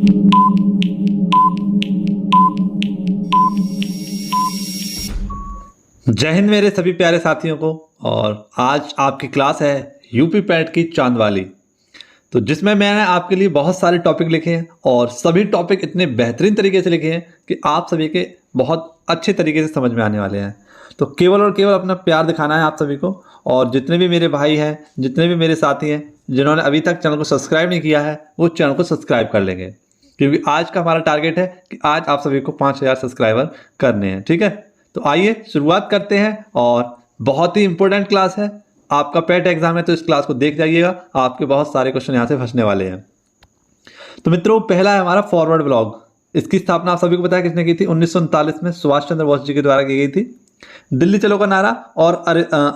जय हिंद मेरे सभी प्यारे साथियों को। और आज आपकी क्लास है यूपी पैट की चांद वाली, तो जिसमें मैंने आपके लिए बहुत सारे टॉपिक लिखे हैं और सभी टॉपिक इतने बेहतरीन तरीके से लिखे हैं कि आप सभी के बहुत अच्छे तरीके से समझ में आने वाले हैं। तो केवल और केवल अपना प्यार दिखाना है आप सभी को। और जितने भी मेरे भाई हैं, जितने भी मेरे साथी हैं जिन्होंने अभी तक चैनल को सब्सक्राइब नहीं किया है, वो चैनल को सब्सक्राइब कर लेंगे, क्योंकि आज का हमारा टारगेट है कि आज आप सभी को 5000 सब्सक्राइबर करने हैं। ठीक है, तो आइए शुरुआत करते हैं। और बहुत ही इंपॉर्टेंट क्लास है, आपका पेट एग्जाम है, तो इस क्लास को देख जाइएगा, आपके बहुत सारे क्वेश्चन यहाँ से फंसने वाले हैं। तो मित्रों, पहला है हमारा फॉरवर्ड ब्लॉग। इसकी स्थापना आप सभी को पता है किसने की थी? 1939 में सुभाष चंद्र बोस जी के द्वारा की गई थी। दिल्ली चलो का नारा और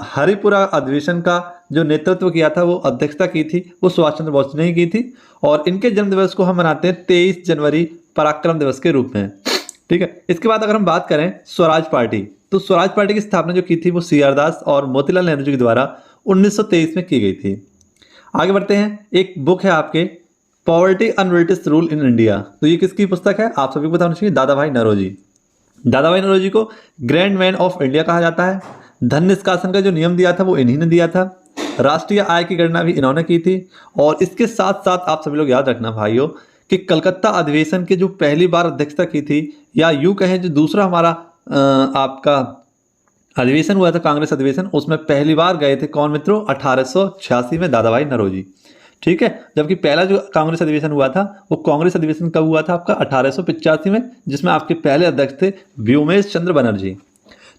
हरिपुरा अधिवेशन का जो नेतृत्व किया था, वो अध्यक्षता की थी, वो सुभाष चंद्र बोस जी ने ही की थी। और इनके जन्म दिवस को हम मनाते हैं 23 जनवरी पराक्रम दिवस के रूप में। ठीक है, इसके बाद अगर हम बात करें स्वराज पार्टी, तो स्वराज पार्टी की स्थापना जो की थी वो सी.आर. दास और मोतीलाल नेहरू जी के द्वारा 1923 में की गई थी। आगे बढ़ते हैं, एक बुक है आपके poverty and British rule in India. तो ये किसकी पुस्तक है? आप सभी को बताना चाहिए, दादा भाई नौरोजी। दादा भाई नौरोजी को ग्रैंड मैन ऑफ इंडिया कहा जाता है। धन निष्कासन का जो नियम दिया था वो इन्हीं ने दिया था। राष्ट्रीय आय की गणना भी इन्होंने की थी। और इसके साथ साथ आप सभी लोग याद रखना भाइयों कि कलकत्ता अधिवेशन की जो पहली बार अध्यक्षता की थी, या यूं कहें जो दूसरा हमारा आपका अधिवेशन हुआ था, कांग्रेस अधिवेशन, उसमें पहली बार गए थे कौन मित्रों? 1886 में दादा भाई नौरोजी। ठीक है, जबकि पहला जो कांग्रेस अधिवेशन हुआ था वो कांग्रेस अधिवेशन कब हुआ था? आपका 1885 में, जिसमें आपके पहले अध्यक्ष थे व्योमेश चंद्र बनर्जी।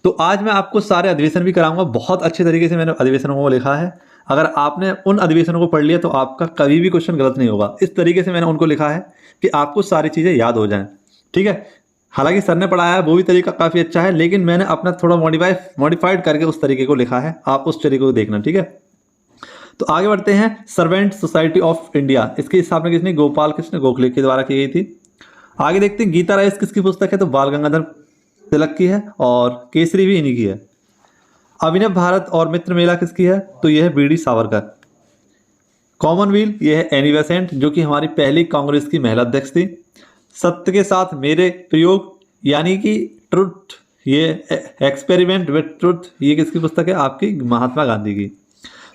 तो आज मैं आपको सारे अधिवेशन भी कराऊंगा। बहुत अच्छे तरीके से मैंने अधिवेशनों को लिखा है। अगर आपने उन अधिवेशनों को पढ़ लिया तो आपका कभी भी क्वेश्चन गलत नहीं होगा। इस तरीके से मैंने उनको लिखा है कि आपको सारी चीज़ें याद हो जाएं। ठीक है, हालांकि सर ने पढ़ाया है वो भी तरीका काफ़ी अच्छा है, लेकिन मैंने अपना थोड़ा मॉडिफाइड करके उस तरीके को लिखा है, आप उस तरीके को देखना। ठीक है, तो आगे बढ़ते हैं। सर्वेंट सोसाइटी ऑफ इंडिया, इसकी स्थापना किसने? गोपाल कृष्ण गोखले के द्वारा की गई थी। आगे देखते हैं, गीता राइस किसकी पुस्तक है? तो बाल गंगाधर तिलक की है, और केसरी भी इन्हीं की है। अभिनव भारत और मित्र मेला किसकी है? तो यह है बी.डी. सावरकर। कॉमनवेल्थ, यह है एनी बेसेंट, जो कि हमारी पहली कांग्रेस की महिला अध्यक्ष थी। सत्य के साथ मेरे प्रयोग यानी कि ट्रुथ, ये एक्सपेरिमेंट विद ट्रुथ, ये किसकी पुस्तक है? आपकी महात्मा गांधी की।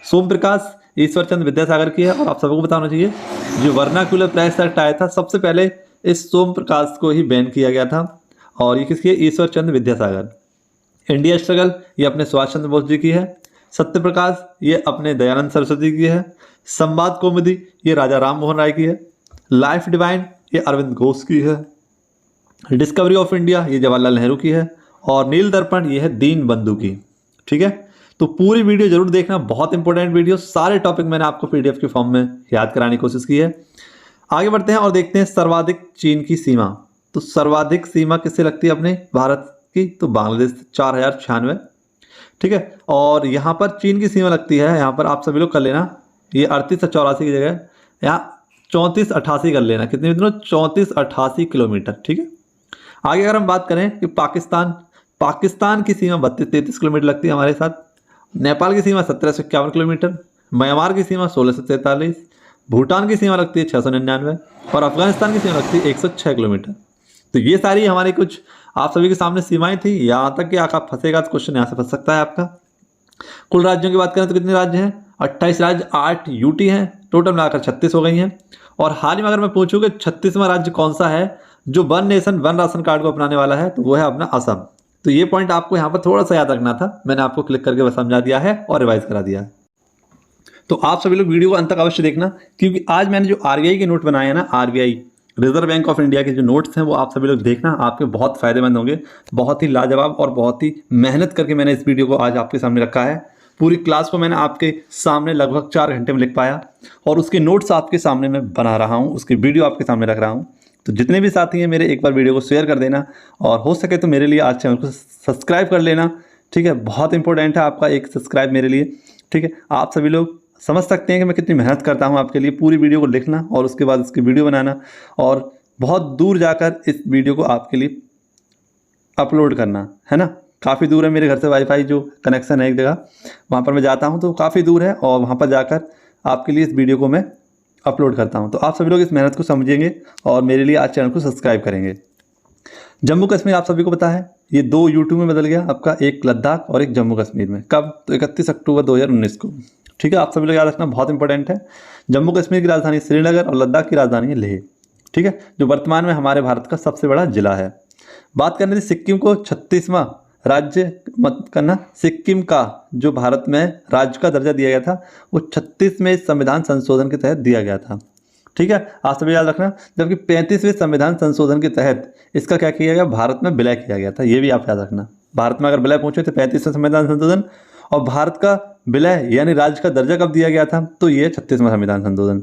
सोम प्रकाश ईश्वर चंद्र विद्यासागर की है। और आप सबको बताना चाहिए, जो वर्नाक्युलर प्रेस एक्ट आया था, सबसे पहले इस सोम प्रकाश को ही बैन किया गया था। और ये किसकी है? ईश्वर चंद्र विद्यासागर। इंडिया स्ट्रगल, ये अपने सुभाष चंद्र बोस जी की है। सत्य प्रकाश, ये अपने दयानंद सरस्वती की है। संवाद कौमुदी, ये राजा राम मोहन राय की है। लाइफ डिवाइन, ये अरविंद घोष की है। डिस्कवरी ऑफ इंडिया, ये जवाहरलाल नेहरू की है। और नील दर्पण, ये है दीन बंधु की। ठीक है, तो पूरी वीडियो जरूर देखना, बहुत इंपॉर्टेंट वीडियो, सारे टॉपिक मैंने आपको पीडीएफ के फॉर्म में याद कराने की कोशिश की है। आगे बढ़ते हैं और देखते हैं सर्वाधिक चीन की सीमा। तो सर्वाधिक सीमा किससे लगती है अपने भारत की? तो बांग्लादेश, 4096। ठीक है, और यहाँ पर चीन की सीमा लगती है, यहाँ पर आप सभी लोग कर लेना, ये 3884 की जगह यहाँ 3488 कर लेना। कितने मित्रों? 3488 किलोमीटर। ठीक है, आगे अगर हम बात करें कि पाकिस्तान की सीमा 32-33 किलोमीटर लगती है हमारे साथ। नेपाल की सीमा 1751 किलोमीटर। म्यांमार की सीमा 1643। भूटान की सीमा लगती है 699। और अफगानिस्तान की सीमा लगती है 106 किलोमीटर। तो ये सारी हमारी कुछ आप सभी के सामने सीमाएं थी। यहाँ तक कि आप फंसेगा तो क्वेश्चन यहाँ से फंस सकता है आपका। कुल राज्यों की बात करें तो कितने राज्य हैं? 28 राज्य, 8 यूटी हैं, टोटल मिलाकर 36 हो गई हैं। और हाल ही में अगर मैं पूछूं कि 36वां राज्य कौन सा है जो one nation one ration card को अपनाने वाला है, तो वो है अपना असम। तो ये पॉइंट आपको यहाँ पर थोड़ा सा याद रखना था, मैंने आपको क्लिक करके बस समझा दिया है और रिवाइज करा दिया है। तो आप सभी लोग वीडियो को अंत तक अवश्य देखना, क्योंकि आज मैंने जो आरबीआई के नोट बनाए हैं ना, RBI reserve bank of India के जो नोट्स हैं वो आप सभी लोग देखना, आपके बहुत फायदेमंद होंगे। बहुत ही लाजवाब और बहुत ही मेहनत करके मैंने इस वीडियो को आज आपके सामने रखा है। पूरी क्लास को मैंने आपके सामने लगभग 4 घंटे में लिख पाया, और उसके नोट्स आपके सामने मैं बना रहा हूँ, उसकी वीडियो आपके सामने रख रहा हूँ। तो जितने भी साथी हैं मेरे, एक बार वीडियो को शेयर कर देना, और हो सके तो मेरे लिए आज चैनल को सब्सक्राइब कर लेना। ठीक है, बहुत इंपॉर्टेंट है आपका एक सब्सक्राइब मेरे लिए। ठीक है, आप सभी लोग समझ सकते हैं कि मैं कितनी मेहनत करता हूं आपके लिए। पूरी वीडियो को लिखना और उसके बाद उसकी वीडियो बनाना, और बहुत दूर जाकर इस वीडियो को आपके लिए अपलोड करना, है ना। काफ़ी दूर है मेरे घर से वाईफाई जो कनेक्शन है एक जगह, वहाँ पर मैं जाता हूँ तो काफ़ी दूर है, और वहाँ पर जाकर आपके लिए इस वीडियो को मैं अपलोड करता हूँ। तो आप सभी लोग इस मेहनत को समझेंगे और मेरे लिए आज चैनल को सब्सक्राइब करेंगे। जम्मू कश्मीर आप सभी को पता है ये 2 यूट्यूब में बदल गया आपका, एक लद्दाख और एक जम्मू कश्मीर में। कब? तो 31 अक्टूबर 2019 को। ठीक है, आप सभी लोग याद रखना, बहुत इंपॉर्टेंट है। जम्मू कश्मीर की राजधानी श्रीनगर और लद्दाख की राजधानी है लेह। ठीक है, जो वर्तमान में हमारे भारत का सबसे बड़ा जिला है। बात करने थी सिक्किम को 36वां राज्य मत करना। सिक्किम का जो भारत में राज्य का दर्जा दिया गया था वो 36वें संविधान संशोधन के तहत दिया गया था। ठीक है, आप सभी याद रखना। जबकि 35वें संविधान संशोधन के तहत इसका क्या किया गया, भारत में विलय किया गया था। ये भी आप याद रखना, भारत में अगर विलय पहुंचे तो 35वें संविधान संशोधन, और भारत का विलय यानी राज्य का दर्जा कब दिया गया था, तो ये 36वां संविधान संशोधन।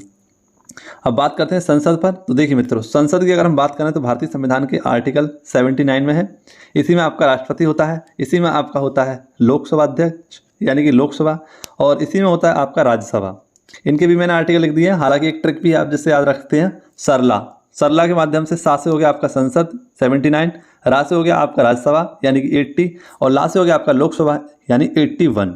अब बात करते हैं संसद पर। तो देखिए मित्रों, संसद की अगर हम बात करें तो भारतीय संविधान के आर्टिकल 79 में है। इसी में आपका राष्ट्रपति होता है, इसी में आपका होता है लोकसभा अध्यक्ष यानी कि लोकसभा, और इसी में होता है आपका राज्यसभा। इनके भी मैंने आर्टिकल लिख दिए हैं। हालांकि एक ट्रिक भी आप जिससे याद रखते हैं, सरला। सरला के माध्यम से सा से हो गया आपका संसद 79, रा से हो गया आपका राज्यसभा यानी कि 80, और ला से हो गया आपका लोकसभा यानी 81।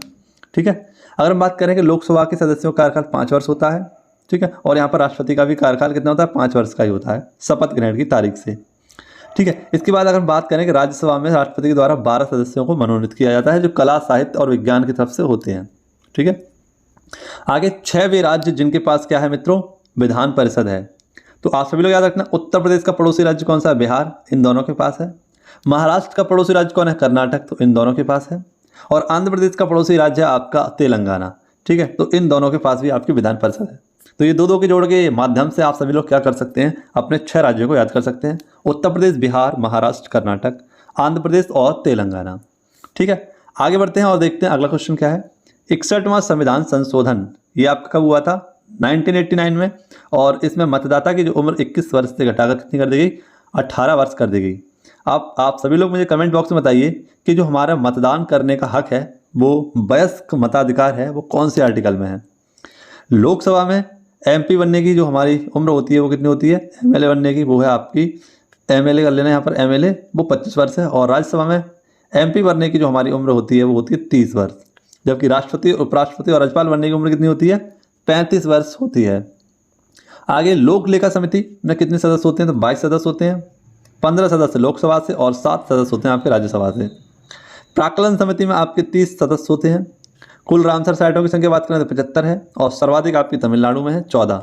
ठीक है, अगर हम बात करें कि लोकसभा के सदस्यों का कार्यकाल 5 वर्ष होता है। ठीक है, और यहाँ पर राष्ट्रपति का भी कार्यकाल कितना होता है, 5 वर्ष का ही होता है शपथ ग्रहण की तारीख से। ठीक है, इसके बाद अगर हम बात करें कि राज्यसभा में राष्ट्रपति के द्वारा 12 सदस्यों को मनोनीत किया जाता है जो कला, साहित्य और विज्ञान की तरफ से होते हैं। ठीक है, आगे 6 वे राज्य जिनके पास क्या है मित्रों, विधान परिषद है। तो आप सभी लोग याद रखना, उत्तर प्रदेश का पड़ोसी राज्य कौन सा है, बिहार, इन दोनों के पास है। महाराष्ट्र का पड़ोसी राज्य कौन है, कर्नाटक, तो इन दोनों के पास है। और आंध्र प्रदेश का पड़ोसी राज्य है आपका तेलंगाना। ठीक है, तो इन दोनों के पास भी आपकी विधान परिषद है। तो ये दो के जोड़ के माध्यम से आप सभी लोग क्या कर सकते हैं, अपने 6 राज्यों को याद कर सकते हैं, उत्तर प्रदेश, बिहार, महाराष्ट्र, कर्नाटक, आंध्र प्रदेश और तेलंगाना। ठीक है, आगे बढ़ते हैं और देखते हैं अगला क्वेश्चन क्या है। 61वां संविधान संशोधन ये आपका कब हुआ था, 1989 में, और इसमें मतदाता की जो उम्र 21 वर्ष से घटाकर कितनी कर दी गई, 18 वर्ष कर दी गई। आप सभी लोग मुझे कमेंट बॉक्स में बताइए कि जो हमारा मतदान करने का हक है, वो वयस्क मताधिकार है, वो कौन से आर्टिकल में है। लोकसभा में एमपी बनने की जो हमारी उम्र होती है वो कितनी होती है, एमएलए बनने की वो है आपकी, एमएलए कर लेना यहाँ पर, एमएलए वो 25 वर्ष है। और राज्यसभा में एमपी बनने की जो हमारी उम्र होती है वो होती है 30 वर्ष। जबकि राष्ट्रपति, उपराष्ट्रपति और राज्यपाल बनने की उम्र कितनी होती है, 35 वर्ष होती है। आगे लोक लेखा समिति में कितने सदस्य होते हैं, तो 22 सदस्य होते हैं। 15 सदस्य लोकसभा से और 7 सदस्य होते हैं आपके राज्यसभा से। प्राक्कलन समिति में आपके 30 सदस्य होते हैं। कुल रामसर साइटों की संख्या बात करें तो 75 है, और सर्वाधिक आपकी तमिलनाडु में है 14।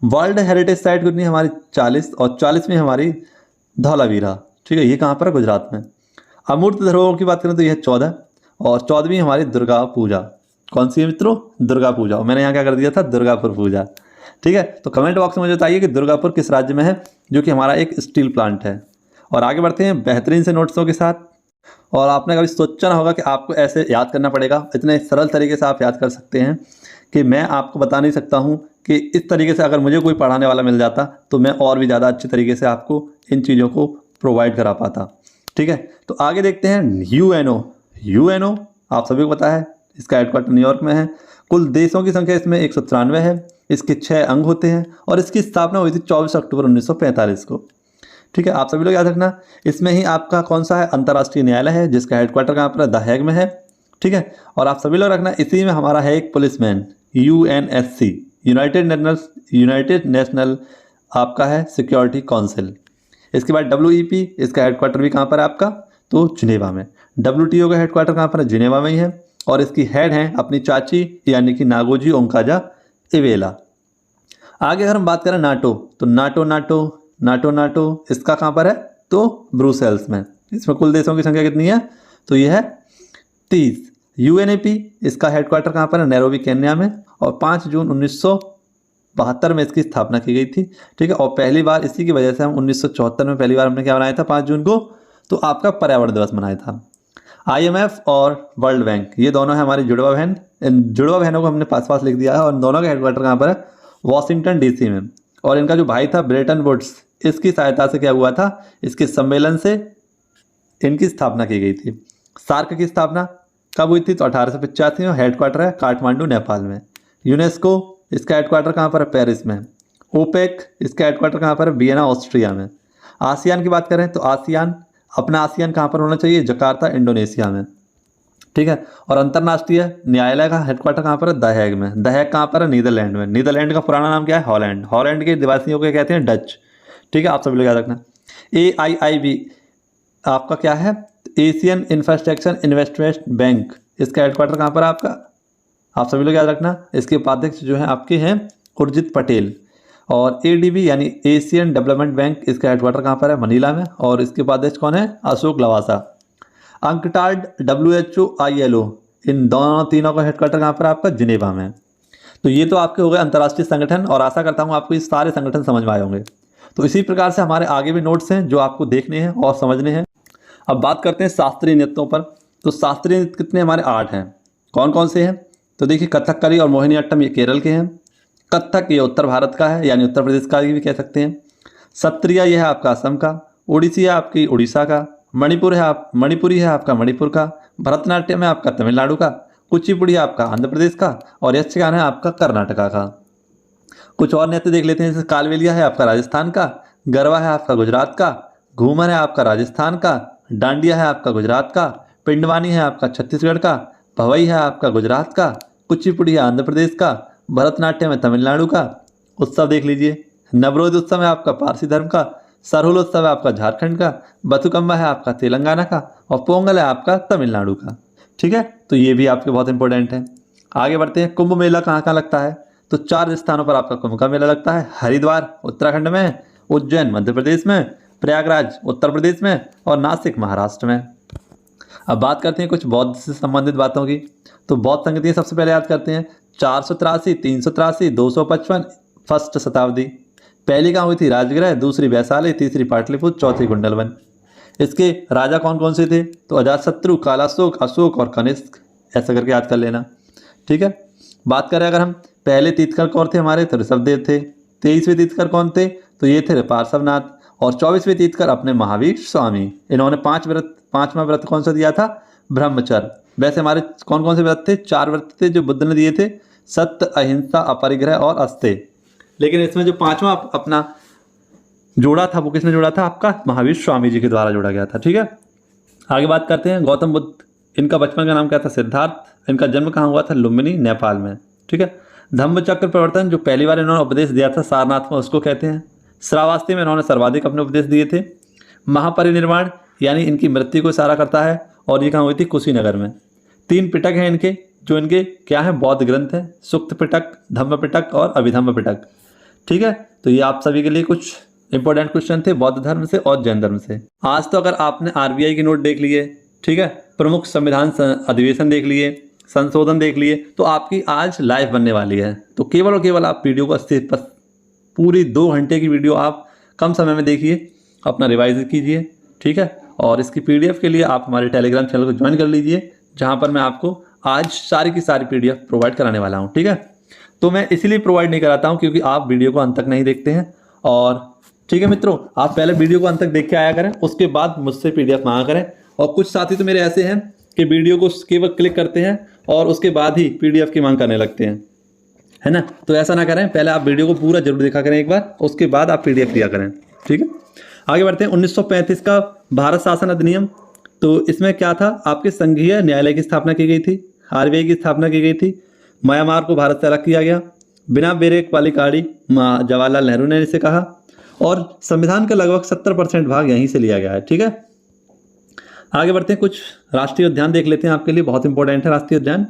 वर्ल्ड हेरिटेज साइट कितनी हमारी, 40, और 40वीं हमारी धौलावीरा। ठीक है, ये कहाँ पर है, गुजरात में। अमूर्त धरोहर की बात करें तो यह 14, और 14वीं हमारी दुर्गा पूजा। कौन सी है मित्रों, दुर्गा पूजा। और मैंने यहाँ क्या कर दिया था, दुर्गापुर पूजा। ठीक है, तो कमेंट बॉक्स में मुझे बताइए कि दुर्गापुर किस राज्य में है, जो कि हमारा एक स्टील प्लांट है। और आगे बढ़ते हैं बेहतरीन से नोट्सों के साथ। और आपने कभी सोचा ना होगा कि आपको ऐसे याद करना पड़ेगा, इतने सरल तरीके से आप याद कर सकते हैं कि मैं आपको बता नहीं सकता हूँ कि इस तरीके से अगर मुझे कोई पढ़ाने वाला मिल जाता तो मैं और भी ज़्यादा अच्छे तरीके से आपको इन चीज़ों को प्रोवाइड करा पाता। ठीक है, तो आगे देखते हैं यूएनओ। यूएनओ आप सभी को पता है, इसका हेडक्वार्टर न्यूयॉर्क में है। कुल देशों की संख्या इसमें 193 है। इसके 6 अंग होते हैं, और इसकी स्थापना हुई थी 24 अक्टूबर 1945 को। ठीक है, आप सभी लोग याद रखना। इसमें ही आपका कौन सा है, अंतर्राष्ट्रीय न्यायालय है, जिसका हेडक्वार्टर कहाँ पर है, द हैग में है। ठीक है, और आप सभी लोग रखना, इसी में हमारा है एक पुलिसमैन, यूएनएससी, यूनाइटेड नेशनल आपका है सिक्योरिटी काउंसिल। इसके बाद डब्ल्यूईपी, इसका हेडक्वार्टर भी कहाँ पर है आपका, तो जिनेवा में। डब्ल्यूटीओ का हेडक्वार्टर कहाँ पर है, जिनेवा में ही है, और इसकी हेड हैं अपनी चाची यानी कि नागोजी ओंकाजा इवेला। आगे अगर हम बात करें नाटो, तो नाटो इसका कहाँ पर है, तो ब्रुसेल्स में। इसमें कुल देशों की संख्या कितनी है, तो यह है 30। यूएनएपी इसका हेडक्वार्टर कहाँ पर है, नैरोबी केन्या में, और 5 जून 1972 में इसकी स्थापना की गई थी। ठीक है, और पहली बार इसी की वजह से हम 1974 में पहली बार हमने क्या बनाया था, 5 जून को, तो आपका पर्यावरण दिवस मनाया था। IMF और वर्ल्ड बैंक ये दोनों है हमारी जुड़वा बहन। इन जुड़वा बहनों को हमने पास लिख दिया है, और दोनों का हेडक्वार्टर कहाँ पर है, वॉशिंगटन DC में। और इनका जो भाई था ब्रेटन वुड्स, इसकी सहायता से क्या हुआ था, इसके सम्मेलन से इनकी स्थापना की गई थी। सार्क की स्थापना कब हुई थी, तो 1885 में। हेडक्वार्टर है काठमांडू नेपाल में। यूनेस्को इसका हेडक्वार्टर कहाँ पर है, पेरिस में। ओपेक इसका हेडक्वार्टर कहाँ पर है, वियना ऑस्ट्रिया में। आसियान की बात करें तो आसियान कहाँ पर होना चाहिए, जकार्ता इंडोनेशिया में। ठीक है। और अंतर्राष्ट्रीय न्यायालय का हेडक्वार्टर कहाँ पर है? द हैग में। द हैग कहाँ पर है? नीदरलैंड में। नीदरलैंड का पुराना नाम क्या है? हॉलैंड। हॉलैंड के निवासियों को कहते हैं डच। ठीक है, आप सभी लोग याद रखना। AIIB आपका क्या है? Asian infrastructure investment bank. इसका हेडक्वार्टर कहाँ पर है आपका? आप सभी लोग याद रखना। इसके उपाध्यक्ष जो हैं आपके हैं उर्जित पटेल। और ADB यानी एशियन डेवलपमेंट बैंक, इसका हेडक्वार्टर कहाँ पर है? मनीला में। और इसके उपाध्यक्ष कौन है? Ashok Lavasa. UNCTAD, WHO, ILO, इन दोनों तीनों का हेडक्वार्टर कहाँ पर है आपका? जिनेवा में। तो ये तो आपके हो गए अंतर्राष्ट्रीय संगठन, और आशा करता हूँ आपको ये सारे संगठन समझ में आए होंगे। तो इसी प्रकार से हमारे आगे भी नोट्स हैं जो आपको देखने हैं और समझने हैं। अब बात करते हैं शास्त्रीय नृत्यों पर। तो शास्त्रीय नृत्य कितने हमारे? 8 हैं। कौन कौन से हैं? तो देखिए, कथकली और मोहिनीअट्टम ये केरल के हैं। कथक ये उत्तर भारत का है, यानी उत्तर प्रदेश का भी कह सकते हैं। सत्रिया यह है आपका असम का। ओडिसी है आपकी उड़ीसा का। मणिपुरी है आपका मणिपुर का। भरतनाट्यम है आपका तमिलनाडु का। कुचिपुड़ी है आपका आंध्र प्रदेश का। और यक्षगान है आपका कर्नाटका का। कुछ और नृत्य देख लेते हैं, जैसे कालबेलिया है आपका राजस्थान का। गरबा है आपका गुजरात का। घूमर है आपका राजस्थान का। डांडिया है आपका गुजरात का। पिंडवानी है आपका छत्तीसगढ़ का। भवई है आपका गुजरात का। कुचिपुड़ी है आंध्र प्रदेश का। भरतनाट्यम है तमिलनाडु का। उत्सव देख लीजिए, नवरोज उत्सव है आपका पारसी धर्म का। सरहुल उत्सव है आपका झारखंड का। बथुकम्मा है आपका तेलंगाना का। और पोंगल है आपका तमिलनाडु का। ठीक है, तो ये भी आपके बहुत इंपॉर्टेंट है। आगे बढ़ते हैं। कुंभ मेला कहाँ कहाँ लगता है? तो 4 स्थानों पर आपका कुंभ का मेला लगता है। हरिद्वार उत्तराखंड में, उज्जैन मध्य प्रदेश में, प्रयागराज उत्तर प्रदेश में, और नासिक महाराष्ट्र में। अब बात करते हैं कुछ बौद्ध से संबंधित बातों की। तो बौद्ध संगतियाँ सबसे पहले याद करते हैं। 483, 383, 255 फर्स्ट शताब्दी। पहली कहाँ हुई थी? राजगृह। दूसरी वैशाली। तीसरी पाटलिपुत्र। चौथी कुंडलवन। इसके राजा कौन कौन से थे? तो अजातशत्रु, कालाशोक, अशोक और कनिष्क, ऐसा करके याद कर लेना। ठीक है। बात करें अगर हम, पहले तीर्थकर कौन थे हमारे? तो ऋषभदेव थे। 23वें तीर्थकर कौन थे? तो ये थे पार्श्वनाथ। और 24वें तीर्थकर अपने महावीर स्वामी। इन्होंने 5वां व्रत कौन सा दिया था? ब्रह्मचर्य। वैसे हमारे कौन कौन से व्रत थे? 4 व्रत थे जो बुद्ध ने दिए थे, सत्य, अहिंसा, अपरिग्रह और अस्तेय। लेकिन इसमें जो 5वां अपना जोड़ा था वो किसने जोड़ा था? आपका महावीर स्वामी जी के द्वारा जोड़ा गया था। ठीक है, आगे बात करते हैं। गौतम बुद्ध, इनका बचपन का नाम क्या था? सिद्धार्थ। इनका जन्म कहाँ हुआ था? लुम्बिनी, नेपाल में। ठीक है। धम्मचक्र प्रवर्तन, जो पहली बार इन्होंने उपदेश दिया था सारनाथ में, उसको कहते हैं। श्रावस्ती में इन्होंने सर्वाधिक अपने उपदेश दिए थे। महापरिनिर्वाण यानी इनकी मृत्यु को इशारा करता है, और ये कहाँ हुई थी? कुशीनगर में। 3 पिटक हैं इनके, जो इनके क्या है? बौद्ध ग्रंथ हैं। सुक्त पिटक, धम्म पिटक और अभिधम्म पिटक। ठीक है, तो ये आप सभी के लिए कुछ इंपॉर्टेंट क्वेश्चन थे बौद्ध धर्म से और जैन धर्म से। आज तो अगर आपने RBI की नोट देख लिए, ठीक है, प्रमुख संविधान अधिवेशन देख लिए, संशोधन देख लिए, तो आपकी आज लाइफ बनने वाली है। तो केवल और केवल आप वीडियो को पूरी 2 घंटे की वीडियो आप कम समय में देखिए, अपना रिवाइज कीजिए। ठीक है, और इसकी PDF के लिए आप हमारे टेलीग्राम चैनल को ज्वाइन कर लीजिए, जहाँ पर मैं आपको आज सारी की सारी PDF प्रोवाइड कराने वाला हूँ। ठीक है, तो मैं इसीलिए प्रोवाइड नहीं कराता हूँ क्योंकि आप वीडियो को अंत तक नहीं देखते हैं। और ठीक है मित्रों, आप पहले वीडियो को अंत तक देख के आया करें, उसके बाद मुझसे PDF मांगा करें। और कुछ साथी तो मेरे ऐसे हैं कि वीडियो को केवल क्लिक करते हैं और उसके बाद ही PDF की मांग करने लगते हैं, है ना। तो ऐसा ना करें, पहले आप वीडियो को पूरा जरूर देखा करें एक बार, उसके बाद आप PDF लिया करें। ठीक है, आगे बढ़ते हैं। 1935 का भारत शासन अधिनियम। तो इसमें क्या था? आपके संघीय न्यायालय की स्थापना की गई थी। RBI की स्थापना की गई थी। म्यांमार को भारत से अलग किया गया। बिना बेरेक वाली गाड़ी, जवाहरलाल नेहरू ने इसे कहा। और संविधान का लगभग 70% भाग यहीं से लिया गया है। ठीक है, आगे बढ़ते हैं। कुछ राष्ट्रीय उद्यान देख लेते हैं, आपके लिए बहुत इंपॉर्टेंट है राष्ट्रीय उद्यान।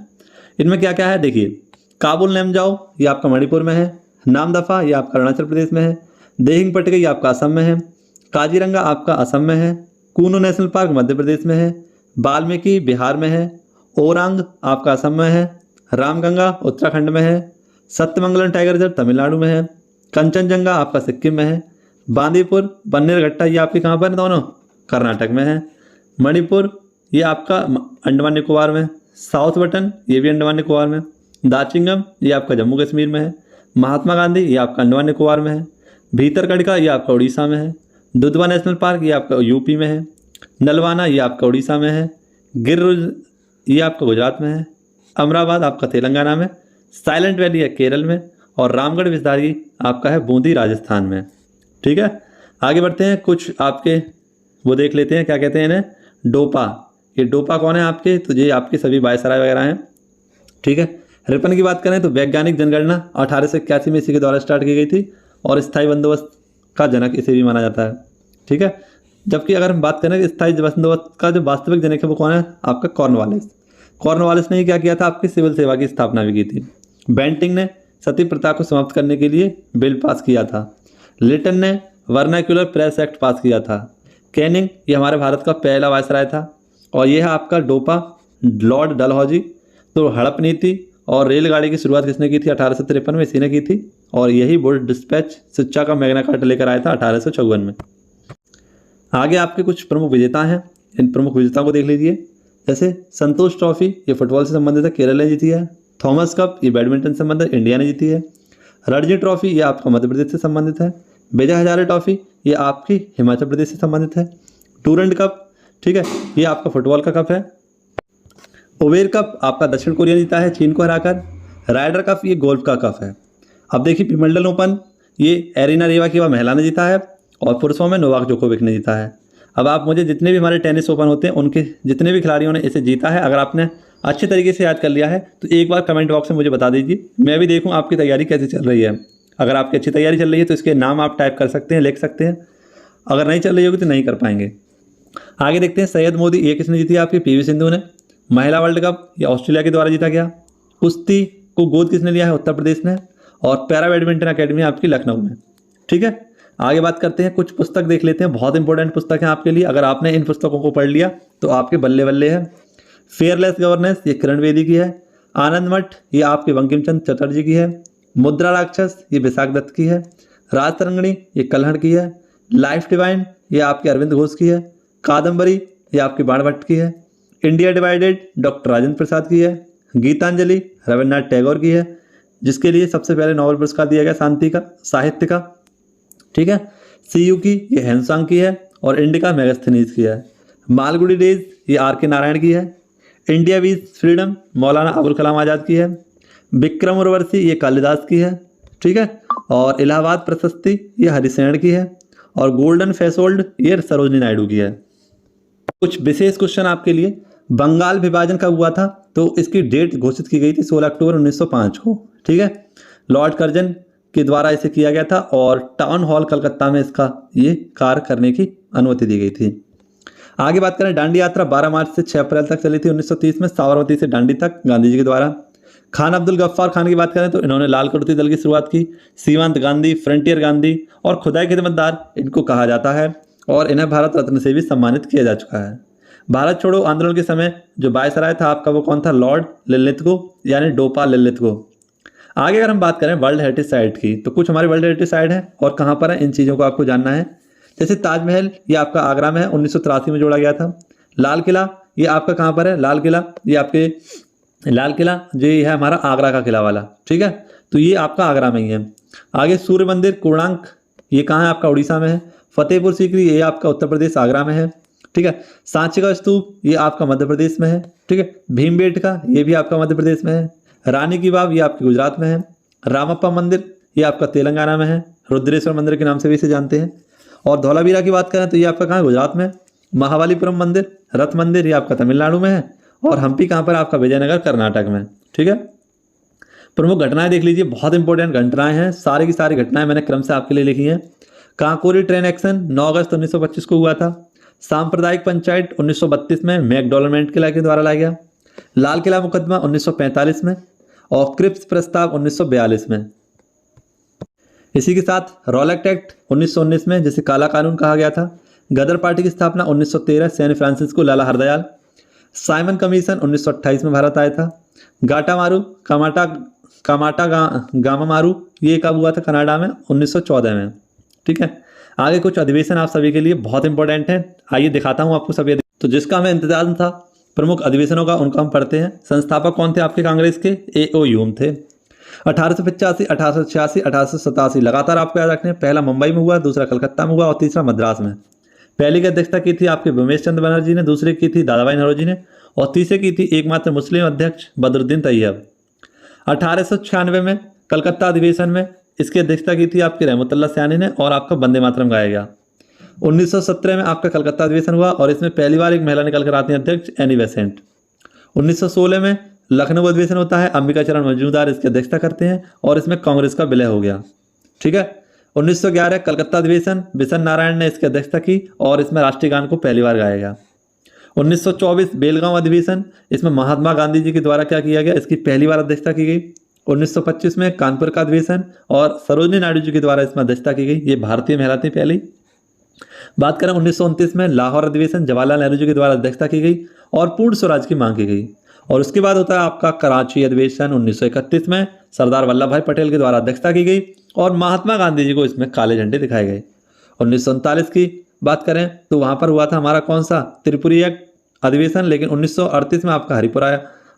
इनमें क्या क्या है देखिए। काबुल लेमजाओ, ये आपका मणिपुर में है। नामदफा, ये आपका अरुणाचल प्रदेश में है। देहिंग पटके, ये आपका असम में है। काजीरंगा आपका असम में है। कूनो नेशनल पार्क मध्य प्रदेश में है। वाल्मीकि बिहार में है। ओरांग आपका असम में है। रामगंगा उत्तराखंड में है। सत्यमंगलम टाइगर रिजर्व तमिलनाडु में है। कंचनजंगा आपका सिक्किम में है। बांदीपुर, बन्नेरघट्टा, ये आपके कहाँ पर दोनों? कर्नाटक में है। मणिपुर, ये आपका अंडमान निकोबार में। साउथ बटन, ये भी अंडमान निकोबार में। दाचिंगम, ये आपका जम्मू कश्मीर में है। महात्मा गांधी, ये आपका अंडमान निकोबार में है। भीतरकनिका, ये आपका उड़ीसा में है। दुधवा नेशनल पार्क, ये आपका यूपी में है। नलवाना, ये आपका उड़ीसा में है। गिर, ये आपका गुजरात में है। अमराबाद आपका तेलंगाना में। साइलेंट वैली है केरल में। और रामगढ़ विस्तारी आपका है बूंदी राजस्थान में। ठीक है, आगे बढ़ते हैं। कुछ आपके वो देख लेते हैं, क्या कहते हैं इन्हें? डोपा, ये डोपा कौन है आपके, तो ये आपके सभी वायसराय वगैरह हैं। ठीक है। रिपन की बात करें तो वैज्ञानिक जनगणना 1881 में इसी के द्वारा स्टार्ट की गई थी और स्थायी बंदोबस्त का जनक इसे भी माना जाता है। ठीक है। जबकि अगर हम बात करें कि स्थायी बंदोबस्त का जो वास्तविक जनक है वो कौन है, आपका कॉर्नवालिस। कॉर्नवालिस ने क्या किया था, आपकी सिविल सेवा की स्थापना भी की थी। बेंटिंग ने सती प्रथा को समाप्त करने के लिए बिल पास किया था। लिटन ने वर्नाक्यूलर प्रेस एक्ट पास किया था। कैनिंग ये हमारे भारत का पहला वायसराय था। और यह है आपका डोपा लॉर्ड डलहौजी। तो हड़प नीति और रेलगाड़ी की शुरुआत किसने की थी, 1853 में इसी ने की थी। और यही वुड डिस्पैच शिक्षा का मैग्ना कार्टा लेकर आया था 1854 में। आगे आपके कुछ प्रमुख विजेता हैं, इन प्रमुख विजेताओं को देख लीजिए। जैसे संतोष ट्रॉफी ये फुटबॉल से संबंधित है, केरल ने जीती है। थॉमस कप ये बैडमिंटन से संबंधित इंडिया ने जीती है। रणजी ट्रॉफी ये आपका मध्य प्रदेश से संबंधित है। विजय हजारे ट्रॉफी ये आपकी हिमाचल प्रदेश से संबंधित है। डूरंड कप, ठीक है, ये आपका फुटबॉल का कप है। ओवेर कप आपका दक्षिण कोरिया जीता है चीन को हराकर। राइडर कप ये गोल्फ का कप है। अब देखिए विंबलडन ओपन ये एरिना रेवाकीवा महिला ने जीता है और पुरुषों में नोवाक जोकोविक ने जीता है। अब आप मुझे जितने भी हमारे टेनिस ओपन होते हैं उनके जितने भी खिलाड़ियों ने इसे जीता है, अगर आपने अच्छे तरीके से याद कर लिया है तो एक बार कमेंट बॉक्स में मुझे बता दीजिए, मैं भी देखूं आपकी तैयारी कैसे चल रही है। अगर आपकी अच्छी तैयारी चल रही है तो इसके नाम आप टाइप कर सकते हैं, लिख सकते हैं। अगर नहीं चल रही होगी तो नहीं कर पाएंगे। आगे देखते हैं सैयद मोदी ये किसने जीती है, आपकी पीवी सिंधु ने। महिला वर्ल्ड कप ये ऑस्ट्रेलिया के द्वारा जीता गया। कुश्ती को गोद किसने लिया है, उत्तर प्रदेश ने। और पैरा बैडमिंटन अकेडमी आपकी लखनऊ में। ठीक है। आगे बात करते हैं, कुछ पुस्तक देख लेते हैं, बहुत इंपॉर्टेंट पुस्तक है आपके लिए। अगर आपने इन पुस्तकों को पढ़ लिया तो आपके बल्ले बल्ले है। फेयरलेस गवर्नेंस ये किरण बेदी की है। आनंद मठ ये आपके बंकिम चंद्र चटर्जी की है। मुद्रा राक्षस ये विशाख दत्त की है। राज तरंगिणी ये कल्हड़ की है। लाइफ डिवाइन ये आपके अरविंद घोष की है। कादम्बरी ये आपकी बाणभट्ट की है। India divided doctor Rajendra Prasad की है। गीतांजलि रविन्द्रनाथ टैगोर की है, जिसके लिए सबसे पहले नोबेल पुरस्कार दिया गया शांति का, साहित्य का। ठीक है। सीयूकी ये हैंसांग की है और इंडिका मैगस्थनीज की है। मालगुडी डेज ये आर के नारायण की है। इंडिया वीज फ्रीडम मौलाना अबुल कलाम आज़ाद की है। विक्रम उर्वशी ये कालिदास की है। ठीक है। और इलाहाबाद प्रशस्ति ये हरिसेन की है। और गोल्डन फेसोल्ड ये सरोजनी नायडू की है। कुछ विशेष क्वेश्चन आपके लिए, बंगाल विभाजन कब हुआ था, तो इसकी डेट घोषित की गई थी 16 अक्टूबर 1905 को। ठीक है। लॉर्ड कर्जन के द्वारा इसे किया गया था और टाउन हॉल कलकत्ता में इसका ये कार्य करने की अनुमति दी गई थी। आगे बात करें, दांडी यात्रा 12 मार्च से 6 अप्रैल तक चली थी 1930 में, साबरमती से दांडी तक, गांधी जी के द्वारा। खान अब्दुल गफ्फार खान की बात करें तो इन्होंने लाल कुर्ती दल की शुरुआत की। सीमांत गांधी, फ्रंटियर गांधी और खुदाई खिदमतदार इनको कहा जाता है और इन्हें भारत रत्न से भी सम्मानित किया जा चुका है। भारत छोड़ो आंदोलन के समय जो वायसराय था आपका वो कौन था, लॉर्ड लिलिथगो यानी डोपा लिलिथगो। आगे अगर हम बात करें वर्ल्ड हेरिटेज साइट की, तो कुछ हमारे वर्ल्ड हेरिटेज साइट है और कहाँ पर है, इन चीज़ों को आपको जानना है। जैसे ताजमहल ये आपका आगरा में है, 1983 में जोड़ा गया था। लाल किला ये आपका कहाँ पर है, लाल किला ये आपके लाल किला जो ये है हमारा आगरा का किला वाला। ठीक है। तो ये आपका आगरा में ही है। आगे सूर्य मंदिर कोणार्क ये कहाँ है, आपका उड़ीसा में है। फतेहपुर सीकरी ये आपका उत्तर प्रदेश आगरा में है। ठीक है। सांची का स्तूप ये आपका मध्य प्रदेश में है। ठीक है। भीमबेटका ये भी आपका मध्य प्रदेश में है। रानी की बाव ये आपके गुजरात में है। रामप्पा मंदिर ये आपका तेलंगाना में है, रुद्रेश्वर मंदिर के नाम से भी इसे जानते हैं। और धौलावीरा की बात करें तो ये आपका कहाँ है, गुजरात में। महाबलीपुरम मंदिर, रथ मंदिर ये आपका तमिलनाडु में है। और हम्पी कहाँ पर, आपका विजयनगर कर्नाटक में। ठीक है। प्रमुख घटनाएं देख लीजिए, बहुत इंपॉर्टेंट घटनाएं हैं, सारी की सारी घटनाएं मैंने क्रम से आपके लिए लिखी हैं। कांकोरी ट्रेन एक्शन 9 अगस्त 1925 को हुआ था। सांप्रदायिक पंचायत 1932 में मैकडॉनल्ड किला के द्वारा लाया गया। लाल किला मुकदमा 1945 में और क्रिप्स प्रस्ताव 1942 में। इसी के साथ रॉलेट एक्ट 1919 में जिसे काला कानून कहा गया था। गदर पार्टी की स्थापना 1913 सैन फ्रांसिस्को लाला हरदयाल। साइमन कमीशन 1928 में भारत आया था। गाटा मारू कामाटा गामा मारू ये कब हुआ था, कनाडा में 1914 में। ठीक है। आगे कुछ अधिवेशन आप सभी के लिए बहुत इंपॉर्टेंट है, आइए दिखाता हूँ आपको सभी। तो जिसका हमें इंतजार था प्रमुख अधिवेशनों का, उनका हम पढ़ते हैं। संस्थापक कौन थे आपके कांग्रेस के, ए.ओ. ह्यूम थे। 1885, 1886, 1887 लगातार आपको याद रखने हैं। पहला मुंबई में हुआ, दूसरा कलकत्ता में हुआ और तीसरा मद्रास में। पहली की अध्यक्षता की थी आपके बिमेश चंद्र बनर्जी ने, दूसरे की थी दादाभाई नौरोजी ने और तीसरे की थी एकमात्र मुस्लिम अध्यक्ष बदरुद्दीन तैयब। 1896 में कलकत्ता अधिवेशन में इसकी अध्यक्षता की थी आपकी रहमतुल्लाह सयानी ने और आपका वंदे मातरम गाया गया। 1917 में आपका कलकत्ता अधिवेशन हुआ और इसमें पहली बार एक महिला निकल कर आती है अध्यक्ष, एनी बेसेंट। 1916 में लखनऊ अधिवेशन होता है, अंबिका चरण मजूमदार इसकी अध्यक्षता करते हैं और इसमें कांग्रेस का विलय हो गया। ठीक है। 1911 कलकत्ता अधिवेशन, बिशन नारायण ने इसकी अध्यक्षता की और इसमें राष्ट्रीय गान को पहली बार गाया गया। 1924 बेलगांव अधिवेशन, इसमें महात्मा गांधी जी के द्वारा क्या किया गया, इसकी पहली बार अध्यक्षता की गई। 1925 में कानपुर का अधिवेशन और सरोजनी नायडू जी के द्वारा इसमें अध्यक्षता की गई। ये भारतीय महिला थी पहली। बात करें 1929 में लाहौर अधिवेशन, जवाहरलाल नेहरू जी के द्वारा अध्यक्षता की गई और पूर्ण स्वराज की मांग की गई। और उसके बाद होता है आपका कराची अधिवेशन 1931 में, सरदार वल्लभ भाई पटेल के द्वारा अध्यक्षता की गई और महात्मा गांधी जी को इसमें काले झंडे दिखाए गए। 1939 की बात करें तो वहाँ पर हुआ था हमारा कौन सा, त्रिपुरी एक्ट अधिवेशन। लेकिन 1938 में आपका हरिपुरा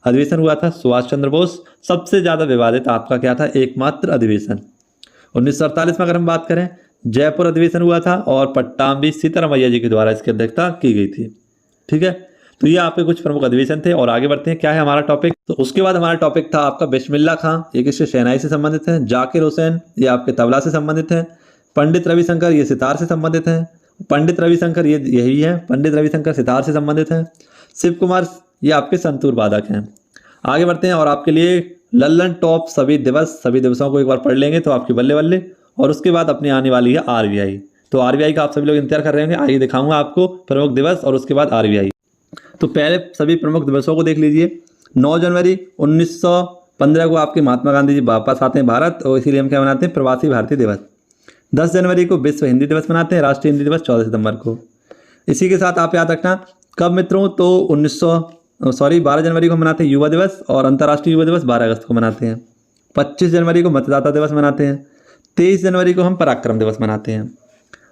अधिवेशन हुआ था, सुभाष चंद्र बोस। सबसे ज़्यादा विवादित आपका क्या था, एकमात्र अधिवेशन। 1948 में अगर हम बात करें, जयपुर अधिवेशन हुआ था और पट्टाभी सीतारामैया जी के द्वारा इसकी अध्यक्षता की गई थी। ठीक है। तो ये आपके कुछ प्रमुख अधिवेशन थे और आगे बढ़ते हैं, क्या है हमारा टॉपिक। तो उसके बाद हमारा टॉपिक था आपका बिस्मिल्लाह खां, ये किससे, शहनाई से संबंधित है। जाकिर हुसैन, ये आपके तबला से संबंधित है। पंडित रविशंकर, ये सितार से संबंधित है। पंडित रविशंकर ये यही है, पंडित रविशंकर सितार से संबंधित है। शिव कुमार, ये आपके संतूर वादक हैं। आगे बढ़ते हैं और आपके लिए लल्लन टॉप सभी दिवसों को एक बार पढ़ लेंगे तो आपकी बल्ले बल्ले। और उसके बाद अपनी आने वाली है आरबीआई। तो आरबीआई का आप सभी लोग इंतजार कर रहे होंगे, आइए दिखाऊंगा आपको प्रमुख दिवस और उसके बाद आरबीआई। तो पहले सभी प्रमुख दिवसों को देख लीजिए। 9 जनवरी 1915 को आपके महात्मा गांधी जी वापस आते हैं भारत और इसीलिए हम क्या मनाते हैं, प्रवासी भारतीय दिवस। 10 जनवरी को विश्व हिंदी दिवस मनाते हैं, राष्ट्रीय हिंदी दिवस 14 सितंबर को। इसी के साथ आप याद रखना कब मित्रों, तो 12 जनवरी को मनाते हैं युवा दिवस और अंतर्राष्ट्रीय युवा दिवस 12 अगस्त को मनाते हैं। 25 जनवरी को मतदाता दिवस मनाते हैं। 23 जनवरी को हम पराक्रम दिवस मनाते हैं।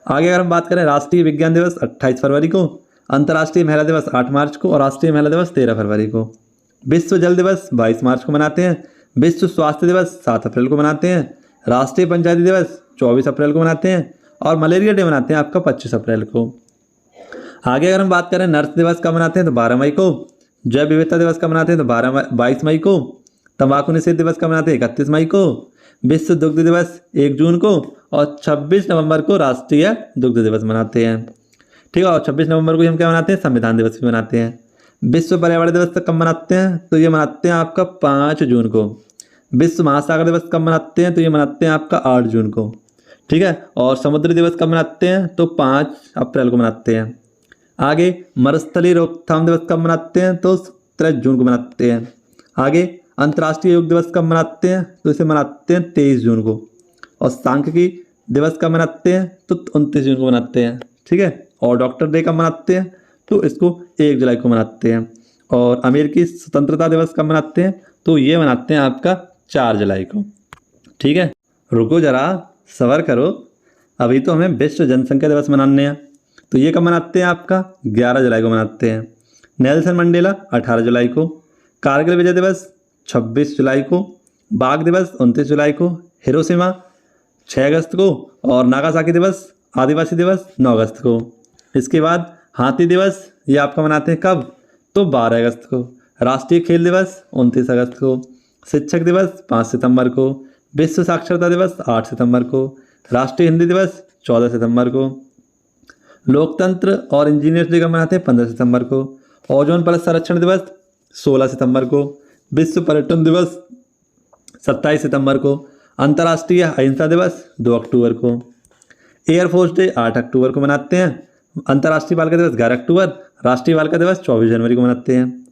आगे अगर हम बात करें, राष्ट्रीय विज्ञान दिवस 28 फरवरी को, अंतर्राष्ट्रीय महिला दिवस 8 मार्च को और राष्ट्रीय महिला दिवस 13 फरवरी को। विश्व जल दिवस 22 मार्च को मनाते हैं। विश्व स्वास्थ्य दिवस 7 अप्रैल को मनाते हैं। राष्ट्रीय पंचायती दिवस 24 अप्रैल को मनाते हैं और मलेरिया डे मनाते हैं आपका 25 अप्रैल को। आगे अगर हम बात करें, नर्स दिवस कब मनाते हैं तो 12 मई को। जैव विविधता दिवस कब मनाते हैं तो 22 मई को। तंबाकू निषेध दिवस कब मनाते हैं 31 मई को। विश्व दुग्ध दिवस 1 जून को और 26 नवंबर को राष्ट्रीय दुग्ध दिवस मनाते हैं। ठीक है। और 26 नवंबर को हम क्या मनाते हैं, संविधान दिवस भी मनाते हैं। विश्व पर्यावरण दिवस कब मनाते हैं तो ये मनाते हैं आपका 5 जून को। विश्व महासागर दिवस कब मनाते हैं तो ये मनाते हैं आपका 8 जून को। ठीक है। और समुद्र दिवस कब मनाते हैं तो 5 अप्रैल को मनाते हैं। आगे मरुस्थलीय रोकथाम दिवस कब मनाते हैं तो 17 जून को मनाते हैं। आगे अंतर्राष्ट्रीय योग दिवस कब मनाते हैं तो इसे मनाते हैं 23 जून को। और सांख्यिकी दिवस कब मनाते हैं तो 29 जून को मनाते हैं। ठीक है। और डॉक्टर डे कब मनाते हैं तो इसको 1 जुलाई को मनाते हैं। और अमेरिकी स्वतंत्रता दिवस कब मनाते हैं तो ये मनाते हैं आपका 4 जुलाई को। ठीक है। रुको जरा, सब्र करो, अभी तो हमें विश्व जनसंख्या दिवस मनाने हैं। तो ये कब मनाते हैं आपका 11 जुलाई को मनाते हैं। नेल्सन मंडेला 18 जुलाई को। कारगिल विजय दिवस 26 जुलाई को। बाघ दिवस 29 जुलाई को। हिरोशिमा 6 अगस्त को और नागासाकी दिवस, आदिवासी दिवस 9 अगस्त को। इसके बाद हाथी दिवस, ये आपका मनाते हैं कब तो 12 अगस्त को। राष्ट्रीय खेल दिवस 29 अगस्त को। शिक्षक दिवस 5 सितंबर को। विश्व साक्षरता दिवस 8 सितंबर को। राष्ट्रीय हिंदी दिवस 14 सितंबर को। लोकतंत्र और इंजीनियर्स डे कब मनाते हैं 15 सितंबर को। ओजोन परत संरक्षण दिवस 16 सितंबर को। विश्व पर्यटन दिवस 27 सितंबर को। अंतर्राष्ट्रीय अहिंसा दिवस 2 अक्टूबर को। एयरफोर्स डे 8 अक्टूबर को मनाते हैं। अंतर्राष्ट्रीय बालिका दिवस 11 अक्टूबर। राष्ट्रीय बालिका दिवस 24 जनवरी को मनाते हैं।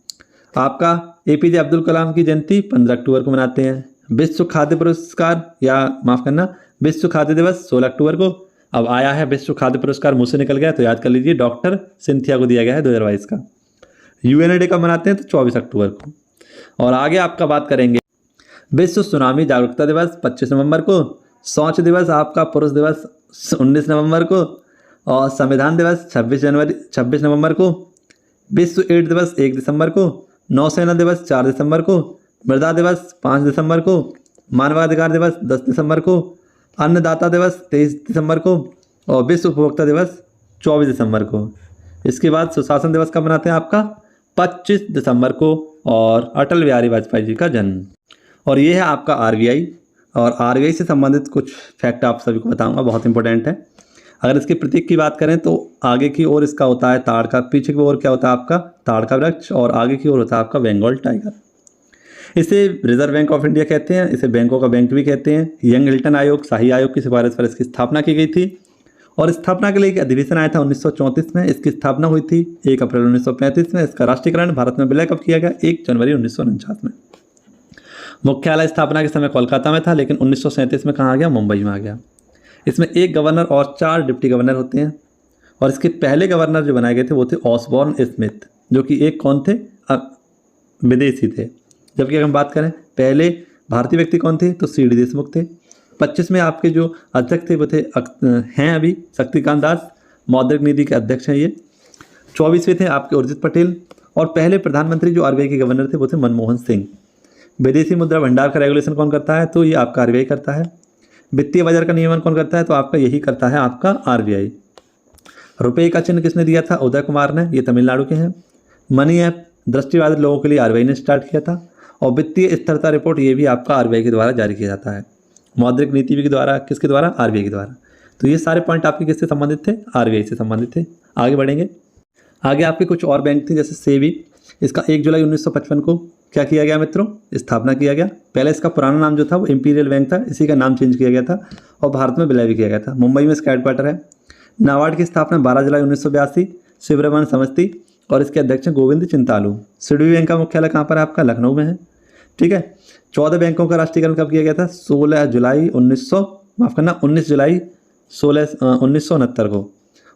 आपका एपीजे अब्दुल कलाम की जयंती 15 अक्टूबर को मनाते हैं। विश्व खाद्य पुरस्कार विश्व खाद्य दिवस 16 अक्टूबर को। अब आया है विश्व खाद्य पुरस्कार, मुझसे निकल गया तो याद कर लीजिए, डॉक्टर सिंथिया को दिया गया है 2022 का। यूएन डे कब मनाते हैं तो 24 अक्टूबर को। और आगे आपका बात करेंगे, विश्व सुनामी जागरूकता दिवस 25 नवंबर को। शौच दिवस आपका पुरुष दिवस 19 नवंबर को। और संविधान दिवस 26 नवंबर को। विश्व एड्स दिवस 1 दिसंबर को। नौसेना दिवस 4 दिसंबर को। मृदा दिवस 5 दिसंबर को। मानवाधिकार दिवस 10 दिसंबर को। अन्नदाता दिवस 23 दिसंबर को। और विश्व उपभोक्ता दिवस 24 दिसंबर को। इसके बाद सुशासन दिवस कब मनाते हैं आपका 25 दिसंबर को। और अटल बिहारी वाजपेयी जी का जन्म। और ये है आपका आरबीआई। और आरबीआई से संबंधित कुछ फैक्ट आप सभी को बताऊंगा, बहुत इंपॉर्टेंट है। अगर इसके प्रतीक की बात करें तो आगे की ओर इसका होता है ताड़ का, पीछे की ओर क्या होता है आपका ताड़ का वृक्ष, और आगे की ओर होता है आपका बंगाल टाइगर। इसे रिजर्व बैंक ऑफ इंडिया कहते हैं, इसे बैंकों का बैंक भी कहते हैं। यंग हिल्टन आयोग, शाही आयोग की सिफारिश पर इसकी स्थापना की गई थी, और स्थापना के लिए एक अधिवेशन आया था 1934 में। इसकी स्थापना हुई थी 1 अप्रैल 1935 में। इसका राष्ट्रीयकरण भारत में विलय कब किया गया? 1 जनवरी 1949 में। मुख्यालय स्थापना के समय कोलकाता में था, लेकिन 1937 में कहाँ आ गया? मुंबई में आ गया। इसमें 1 गवर्नर और 4 डिप्टी गवर्नर होते हैं, और इसके पहले गवर्नर जो बनाए गए थे वो थे ऑसबॉर्न स्मिथ, जो कि एक कौन थे? विदेशी थे। जबकि अगर हम बात करें पहले भारतीय व्यक्ति कौन थे, तो सी डी देशमुख थे। 25 में आपके जो अध्यक्ष थे वो थे हैं अभी शक्तिकांत दास, मौद्रिक नीति के अध्यक्ष हैं ये। 24वें थे आपके उर्जित पटेल, और पहले प्रधानमंत्री जो आरबीआई के गवर्नर थे वो थे मनमोहन सिंह। विदेशी मुद्रा भंडार का रेगुलेशन कौन करता है? तो ये आपका आरबीआई करता है। वित्तीय बाजार का नियमन कौन करता है? तो आपका यही करता है आपका आरबीआई। रुपये का चिन्ह किसने दिया था? उदय कुमार ने, ये तमिलनाडु के हैं। मनी ऐप दृष्टिबाधित लोगों के लिए आरबीआई ने स्टार्ट किया था। और वित्तीय स्थिरता रिपोर्ट ये भी आपका आरबीआई के द्वारा जारी किया जाता है। मौद्रिक नीति के द्वारा, किसके द्वारा? आरबीआई के द्वारा। तो ये सारे पॉइंट आपके किससे संबंधित थे? आरबीआई से संबंधित थे। आगे बढ़ेंगे। आगे आपके कुछ और बैंक थे, जैसे सेबी, इसका 1 जुलाई 1955 को क्या किया गया मित्रों? स्थापना किया गया। पहले इसका पुराना नाम जो था वो इंपीरियल बैंक था, इसी का नाम चेंज किया गया था, और भारत में विलय भी किया गया था। मुंबई में इसका हेडक्वार्टर है। नाबार्ड की स्थापना 12 जुलाई 1982 शिवरमन समस्ती, और इसके अध्यक्ष गोविंद चिंतालू। सिडबी बैंक का मुख्यालय कहाँ पर है आपका? लखनऊ में है। ठीक है। 14 बैंकों का राष्ट्रीयकरण कब किया गया था? 19 जुलाई 1969 को,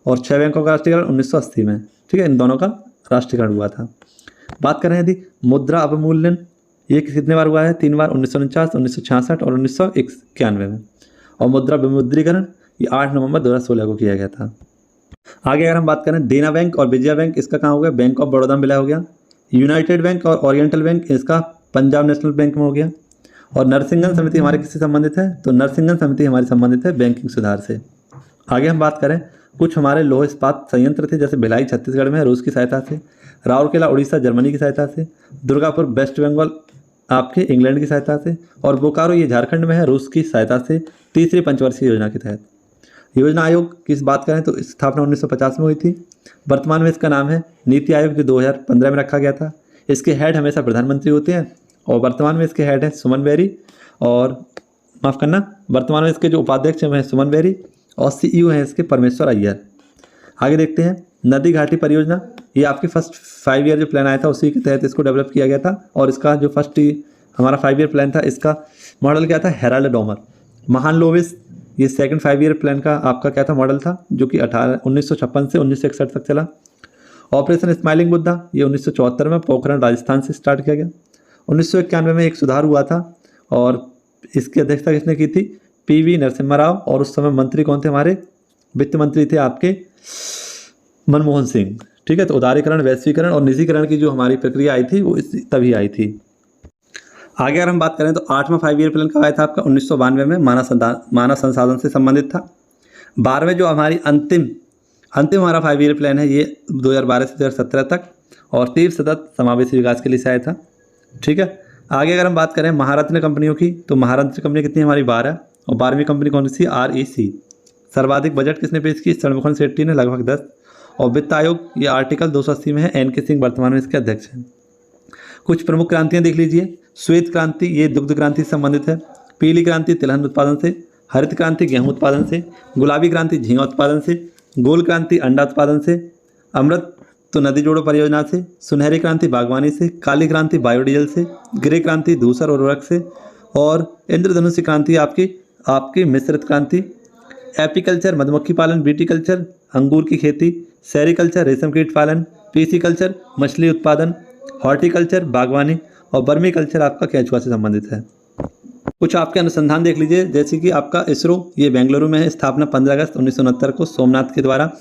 और 6 बैंकों का राष्ट्रीयकरण 1980 में। ठीक है, इन दोनों का राष्ट्रीयकरण हुआ था। बात करें यदि मुद्रा अवमूल्यन, ये कितने बार हुआ है? 3 बार, 1949, 1966 और 1991 में। और मुद्रा विमुद्रीकरण ये 8 नवंबर 2016 को किया गया था। आगे अगर हम बात करें देना बैंक और विजया बैंक, इसका कहाँ हो गया? बैंक ऑफ बड़ौदा में विलय हो गया। यूनाइटेड बैंक और ओरिएंटल बैंक इसका पंजाब नेशनल बैंक में हो गया। और नरसिंगन समिति हमारे किससे संबंधित है? तो नरसिंगन समिति हमारी संबंधित है बैंकिंग सुधार से। आगे हम बात करें, कुछ हमारे लौह इस्पात संयंत्र थे, जैसे भिलाई छत्तीसगढ़ में है रूस की सहायता से, राउरकेला उड़ीसा जर्मनी की सहायता से, दुर्गापुर वेस्ट बंगाल आपके इंग्लैंड की सहायता से, और बोकारो ये झारखंड में है रूस की सहायता से, तीसरी पंचवर्षीय योजना के तहत। योजना आयोग की बात करें तो स्थापना 1950 में हुई थी। वर्तमान में इसका नाम है नीति आयोग, जो 2015 में रखा गया था। इसके हेड हमेशा प्रधानमंत्री होते हैं, और वर्तमान में इसके हेड है सुमन बेरी, और माफ़ करना, वर्तमान में इसके जो उपाध्यक्ष हैं सुमन बेरी, और सीईओ हैं इसके परमेश्वर अय्यर। आगे देखते हैं नदी घाटी परियोजना, ये आपके फर्स्ट 5 ईयर जो प्लान आया था उसी के तहत इसको डेवलप किया गया था, और इसका जो फर्स्ट हमारा 5 ईयर प्लान था इसका मॉडल क्या था? Herald Domar. महान लोविस, ये सेकंड 5 ईयर प्लान का आपका क्या था? मॉडल था, जो कि 1956 से 1961 तक चला। ऑपरेशन स्माइलिंग बुद्धा ये 1974 में पोखरण राजस्थान से स्टार्ट किया गया। 1991 में एक सुधार हुआ था, और इसकी अध्यक्षता किसने की थी? पीवी नरसिम्हा राव, और उस समय मंत्री कौन थे? हमारे वित्त मंत्री थे आपके मनमोहन सिंह। ठीक है, तो उदारीकरण, वैश्वीकरण और निजीकरण की जो हमारी प्रक्रिया आई थी वो तभी आई थी। आगे अगर हम बात करें तो 8वां 5 ईयर प्लान कब आया था आपका? 1992 में मानव संसाधन से संबंधित था। 12वें जो हमारी अंतिम हमारा 5 ईयर प्लान है ये 2012 से 2017 तक, और तीव्र सतत समावेशी विकास के लिए से आया था। ठीक है। आगे अगर हम बात करें महारत्न कंपनियों की, तो महारत्न कंपनी कितनी हमारी? 12, और 12वीं कंपनी कौन सी? REC। सर्वाधिक बजट किसने पेश की? षणमुखन शेट्टी ने, लगभग 10। और वित्त आयोग ये आर्टिकल 280 में है, NK सिंह वर्तमान में इसके अध्यक्ष हैं। कुछ प्रमुख क्रांतियाँ देख लीजिए। श्वेत क्रांति ये दुग्ध क्रांति से संबंधित है। पीली क्रांति तिलहन उत्पादन से, हरित क्रांति गेहूँ उत्पादन से, गुलाबी क्रांति झींगा उत्पादन से, गोल क्रांति अंडा उत्पादन से, अमृत तो नदी जोड़ो परियोजना से, सुनहरी क्रांति बागवानी से, काली क्रांति बायोडीजल से, ग्रे क्रांति धूसर उर्वरक से, और इंद्रधनुषी क्रांति आपकी मिश्रित क्रांति। एपीकल्चर मधुमक्खी पालन, बीटीकल्चर अंगूर की खेती, सेरिकल्चर रेशम कीट पालन, पीसीकल्चर मछली उत्पादन, हॉर्टिकल्चर बागवानी, और बर्मी कल्चर आपका केंचुआ से संबंधित है। कुछ आपके अनुसंधान देख लीजिए, जैसे कि आपका इसरो ये बेंगलुरु में है। स्थापना 15 अगस्त 1969 को सोमनाथ के द्वारा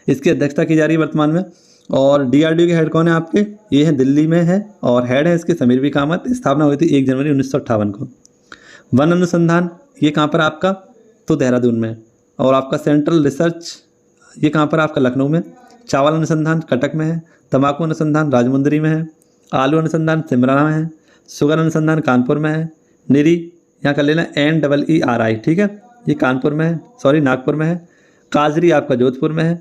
इसकी अध्यक्षता की जा रही है वर्तमान में। और DRDO के हेड कौन है आपके? ये है दिल्ली में है, और हेड है इसके समीर वी कामत। स्थापना हुई थी 1 जनवरी 1958 को। वन अनुसंधान ये कहाँ पर आपका? तो देहरादून में। और आपका सेंट्रल रिसर्च ये कहाँ पर आपका? लखनऊ में। चावल अनुसंधान कटक में है। तंबाकू अनुसंधान राजमुंदरी में है। आलू अनुसंधान सिमरा में है। शुगर अनुसंधान कानपुर में है। निरी यहाँ कर लेना NEERI, ठीक है, ये कानपुर में है, नागपुर में है। काजरी आपका जोधपुर में है,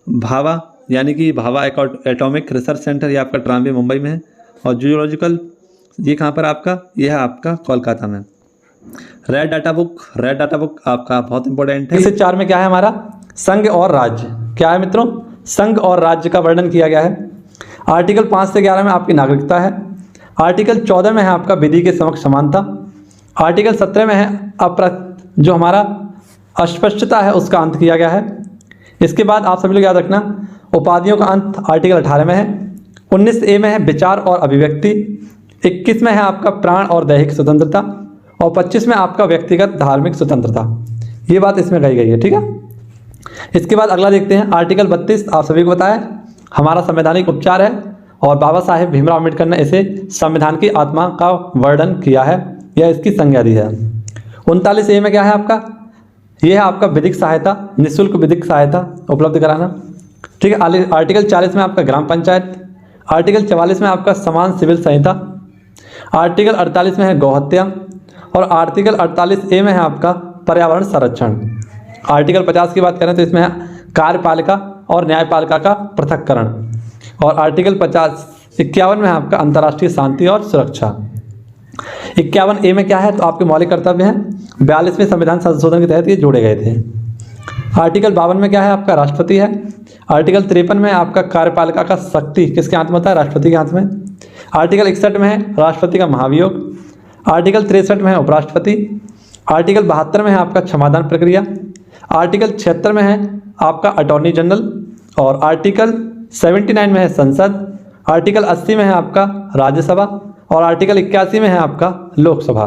भाभा यानी कि भाभा एटॉमिक रिसर्च सेंटर ये आपका ट्राम्बे मुंबई में है, और जूलॉजिकल ये कहाँ पर आपका, ये है आपका कोलकाता में। रेड डाटा बुक आपका बहुत इंपॉर्टेंट है। इससे 4 में क्या है हमारा, संघ और राज्य। क्या है मित्रों, संघ और राज्य का वर्णन किया गया है। आर्टिकल 5 से 11 में आपकी नागरिकता है। आर्टिकल 14 में है आपका विधि के समक्ष समानता। आर्टिकल 17 में है जो हमारा अस्पष्टता है उसका अंत किया गया है। इसके बाद आप सभी लोग याद रखना, उपाधियों का अंत आर्टिकल 18 में है। 19A में है विचार और अभिव्यक्ति। 21 में है आपका प्राण और दैहिक स्वतंत्रता, और 25 में आपका व्यक्तिगत धार्मिक स्वतंत्रता। ये बात इसमें कही गई है, ठीक है। इसके बाद अगला देखते हैं, आर्टिकल 32 आप सभी को बताया हमारा संवैधानिक उपचार है, और बाबा साहेब भीमराव अम्बेडकर ने इसे संविधान की आत्मा का वर्णन किया है या इसकी संज्ञा दी है। 39A में क्या है आपका, यह है आपका विधिक सहायता, निःशुल्क विधिक सहायता उपलब्ध कराना, ठीक है। आर्टिकल 40 में आपका ग्राम पंचायत। आर्टिकल 44 में आपका समान सिविल संहिता। आर्टिकल 48 में है गौहत्या, और आर्टिकल 48A में है आपका पर्यावरण संरक्षण। आर्टिकल 50 की बात करें तो इसमें है कार्यपालिका और न्यायपालिका का पृथक्करण, और आर्टिकल 51 में है आपका अंतर्राष्ट्रीय शांति और सुरक्षा। 51A में क्या है, तो आपके मौलिक कर्तव्य हैं। 42वें संविधान संशोधन के तहत ये जोड़े गए थे। आर्टिकल 52 में क्या है आपका राष्ट्रपति है। आर्टिकल 53 में आपका कार्यपालिका का शक्ति किसके हाथ में होता है, राष्ट्रपति के हाथ में। आर्टिकल 61 में है राष्ट्रपति का महाभियोग। आर्टिकल 63 में है उपराष्ट्रपति। आर्टिकल 72 में है आपका क्षमादान प्रक्रिया। आर्टिकल 76 में है आपका अटॉर्नी जनरल, और आर्टिकल 79 में है संसद। आर्टिकल 80 में है आपका राज्यसभा, और आर्टिकल 81 में है आपका लोकसभा।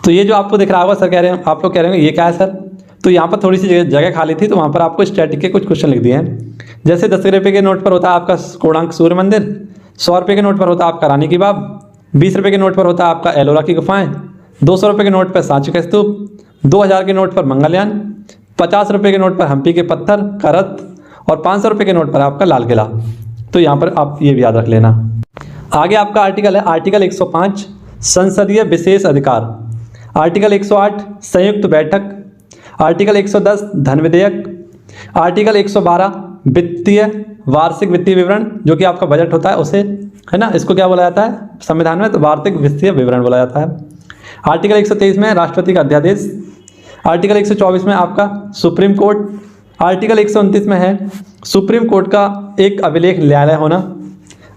तो ये जो आपको दिख रहा होगा सर, कह रहे हैं आप लोग कह रहे हैं ये क्या है सर, तो यहाँ पर थोड़ी सी जगह खाली थी तो वहाँ पर आपको स्टैटिक के कुछ क्वेश्चन लिख दिए हैं। जैसे 10 रुपये के नोट पर होता है आपका कोणार्क सूर्य मंदिर, 100 रुपये के नोट पर होता है आपका रानी की बाग, 20 रुपये के नोट पर होता है आपका एलोरा की गुफाएं, 200 रुपये के नोट पर सांची का स्तूप, 2000 के नोट पर मंगलयान, 50 रुपये के नोट पर हम्पी के पत्थर का रथ, और 500 रुपये के नोट पर आपका लाल किला। तो यहाँ पर आप ये भी याद रख लेना। आगे आपका आर्टिकल है आर्टिकल 105 संसदीय विशेष अधिकार। आर्टिकल 108 संयुक्त बैठक। आर्टिकल 110 धन विधेयक। आर्टिकल 112 वित्तीय वार्षिक वित्तीय विवरण, जो कि आपका बजट होता है उसे, है ना, इसको क्या बोला जाता है संविधान में, तो वार्षिक वित्तीय विवरण बोला जाता है। आर्टिकल 123 में राष्ट्रपति का अध्यादेश। आर्टिकल 124 में आपका सुप्रीम कोर्ट। आर्टिकल 129 में है सुप्रीम कोर्ट का एक अभिलेख न्यायालय होना।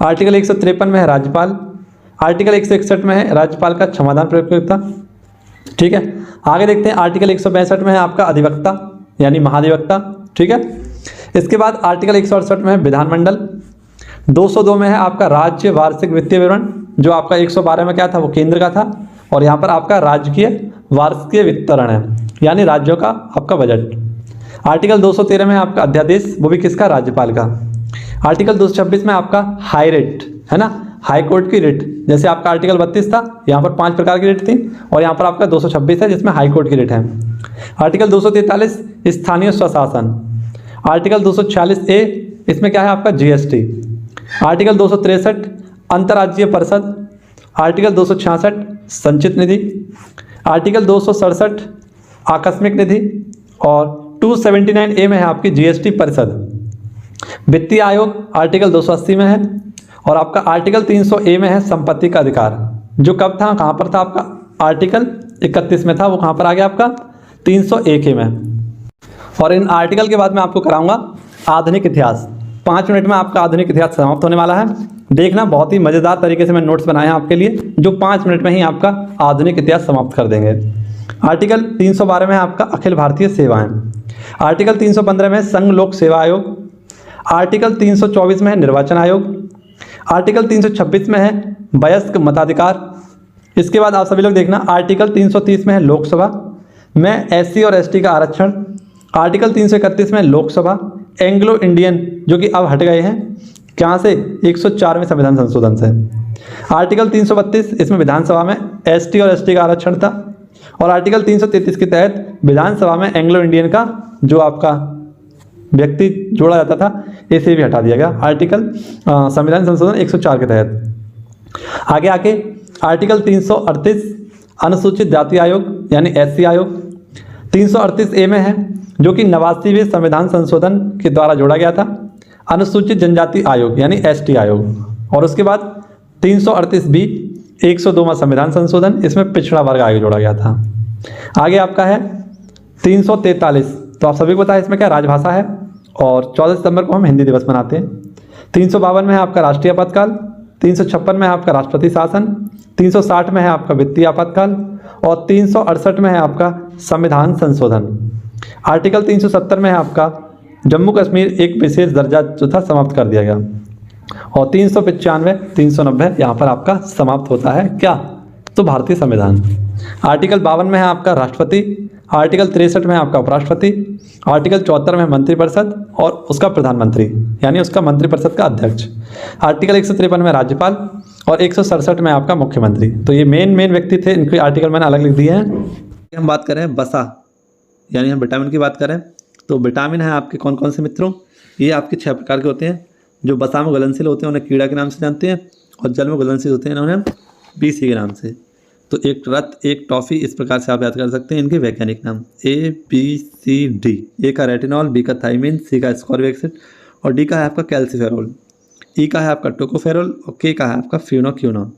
आर्टिकल 153 में है राज्यपाल। आर्टिकल 161 में है राज्यपाल का क्षमादान प्रयोगकर्ता, ठीक है। आगे देखते हैं, आर्टिकल 162 में है आपका अधिवक्ता यानी महाधिवक्ता, ठीक है। इसके बाद आर्टिकल 168 में है विधानमंडल। 202 में है आपका राज्य वार्षिक वित्तीय विवरण, जो आपका 112 में क्या था वो केंद्र का था, और यहाँ पर आपका राजकीय वार्षिक वितरण है यानी राज्यों का आपका बजट। आर्टिकल 213 में आपका अध्यादेश, वो भी किसका, राज्यपाल का। आर्टिकल 226 में आपका हाई रिट, है ना, हाई कोर्ट की रिट। जैसे आपका आर्टिकल 32 था, यहाँ पर 5 प्रकार की रिट थी, और यहाँ पर आपका 226 है जिसमें हाई कोर्ट की रिट है। आर्टिकल 243 स्थानीय स्वशासन। आर्टिकल 246A इसमें क्या है आपका जीएसटी। आर्टिकल 263 अंतर्राज्यीय परिषद। आर्टिकल 266 संचित निधि। आर्टिकल 267 आकस्मिक निधि, और 279A में है आपकी जीएसटी परिषद। वित्तीय आयोग आर्टिकल 280 में है, और आपका आर्टिकल 300A में है संपत्ति का अधिकार, जो कब था, कहाँ पर था आपका, आर्टिकल 31 में था, वो कहाँ पर आ गया आपका 301A में। और इन आर्टिकल के बाद मैं आपको कराऊंगा आधुनिक इतिहास। 5 मिनट में आपका आधुनिक इतिहास समाप्त होने वाला है। देखना, बहुत ही मज़ेदार तरीके से मैं नोट्स बनाए हैं आपके लिए, जो 5 मिनट में ही आपका आधुनिक इतिहास समाप्त कर देंगे। आर्टिकल 312 में आपका अखिल भारतीय सेवाएं। आर्टिकल 315 में संघ लोक सेवा आयोग। आर्टिकल 324 में है निर्वाचन आयोग। आर्टिकल 326 में है वयस्क मताधिकार। इसके बाद आप सभी लोग देखना, आर्टिकल 330 में है लोकसभा में एससी और एसटी का आरक्षण। आर्टिकल 331 में लोकसभा एंग्लो इंडियन, जो कि अब हट गए हैं, कहाँ से, 104वें संविधान संशोधन से। आर्टिकल 332 इसमें विधानसभा में एसटी और एसटी का आरक्षण था, और आर्टिकल 333 के तहत विधानसभा में एंग्लो इंडियन का जो आपका व्यक्ति जोड़ा जाता था, इसे भी हटा दिया गया आर्टिकल संविधान संशोधन 104 के तहत। आगे आके आर्टिकल 338 अनुसूचित जाति आयोग यानी एससी आयोग। 338A में है जो कि 89वें संविधान संशोधन के द्वारा जोड़ा गया था। अनुसूचित जनजाति आयोग यानी एसटी आयोग। और उसके बाद 338B 102वां संविधान संशोधन, इसमें पिछड़ा वर्ग आयोग जोड़ा गया था। आगे आपका है 343, तो आप सभी को पता है इसमें क्या राजभाषा है, और 14 सितंबर को हम हिंदी दिवस मनाते हैं। 352 में है आपका राष्ट्रीय आपातकाल, 356 में है आपका राष्ट्रपति शासन, 360 में है आपका वित्तीय आपातकाल, और 368 में है आपका संविधान संशोधन। आर्टिकल 370 में है आपका जम्मू कश्मीर एक विशेष दर्जा जो था समाप्त कर दिया गया, और 395 390 यहाँ पर आपका समाप्त होता है क्या, तो भारतीय संविधान। आर्टिकल 52 में है आपका राष्ट्रपति, आर्टिकल 63 में है आपका उपराष्ट्रपति, आर्टिकल 74 में मंत्रिपरिषद और उसका प्रधानमंत्री यानी उसका मंत्रिपरिषद का अध्यक्ष, आर्टिकल 153 में राज्यपाल, और 167 में आपका मुख्यमंत्री। तो ये मेन व्यक्ति थे, इनके आर्टिकल मैंने अलग लिख दिए हैं। हम बात करें वसा यानी हम विटामिन की बात करें, तो विटामिन है आपके कौन कौन से मित्रों, ये आपके 6 प्रकार के होते हैं। जो वसा में घुलनशील होते हैं उन्हें कीड़ा के नाम से जानते हैं, और जल में घुलनशील होते हैं उन्हें BC के नाम से। तो एक रत एक टॉफ़ी, इस प्रकार से आप याद कर सकते हैं इनके वैज्ञानिक नाम ABCD। ए का रेटिनॉल, B का थाइमिन, C का एस्कॉर्बिक एसिड, और D का है आपका कैल्सीफेरोल, E का है आपका टोकोफेरोल, और K का है आपका फ्यूनोक्यूनोन।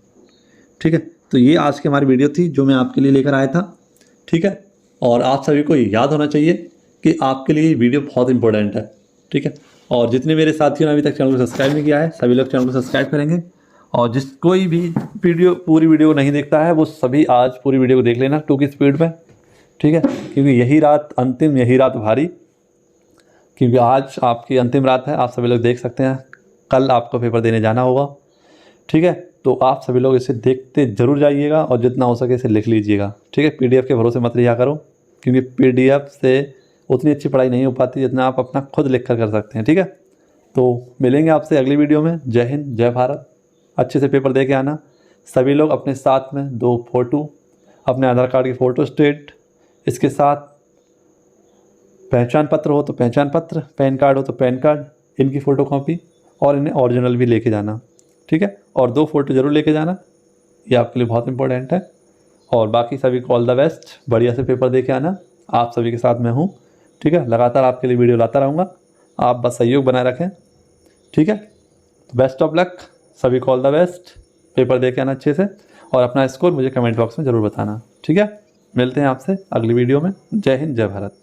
ठीक है, तो ये आज की हमारी वीडियो थी जो मैं आपके लिए लेकर आया था। ठीक है, और आप सभी को याद होना चाहिए कि आपके लिए वीडियो बहुत इंपॉर्टेंट है। ठीक है, और जितने मेरे साथियों ने अभी तक चैनल को सब्सक्राइब नहीं किया है, सभी लोग चैनल को सब्सक्राइब करेंगे। और जिस कोई भी पूरी वीडियो को नहीं देखता है वो सभी आज पूरी वीडियो को देख लेना 2 की स्पीड में। ठीक है, क्योंकि यही रात अंतिम, यही रात भारी, क्योंकि आज आपकी अंतिम रात है। आप सभी लोग देख सकते हैं, कल आपको पेपर देने जाना होगा। ठीक है, तो आप सभी लोग इसे देखते जरूर जाइएगा, और जितना हो सके इसे लिख लीजिएगा। ठीक है, PDF के भरोसे मत रहिया करो, क्योंकि PDF से उतनी अच्छी पढ़ाई नहीं हो पाती जितना आप अपना खुद लिख कर सकते हैं। ठीक है, तो मिलेंगे आपसे अगली वीडियो में। जय हिंद, जय भारत। अच्छे से पेपर दे के आना। सभी लोग अपने साथ में 2 फोटो, अपने आधार कार्ड की फ़ोटो स्टेट, इसके साथ पहचान पत्र हो तो पहचान पत्र, पैन कार्ड हो तो पैन कार्ड, इनकी फ़ोटो कॉपी, और इन्हें ओरिजिनल भी लेके जाना। ठीक है, और 2 फोटो ज़रूर लेके जाना, ये आपके लिए बहुत इंपॉर्टेंट है। और बाकी सभी को ऑल द बेस्ट, बढ़िया से पेपर दे के आना। आप सभी के साथ मैं हूँ। ठीक है, लगातार आपके लिए वीडियो लाता रहूँगा, आप बस सहयोग बनाए रखें। ठीक है, बेस्ट ऑफ लक, सभी को ऑल द बेस्ट। पेपर दे के आना अच्छे से, और अपना स्कोर मुझे कमेंट बॉक्स में ज़रूर बताना। ठीक है, मिलते हैं आपसे अगली वीडियो में। जय हिंद, जय भारत।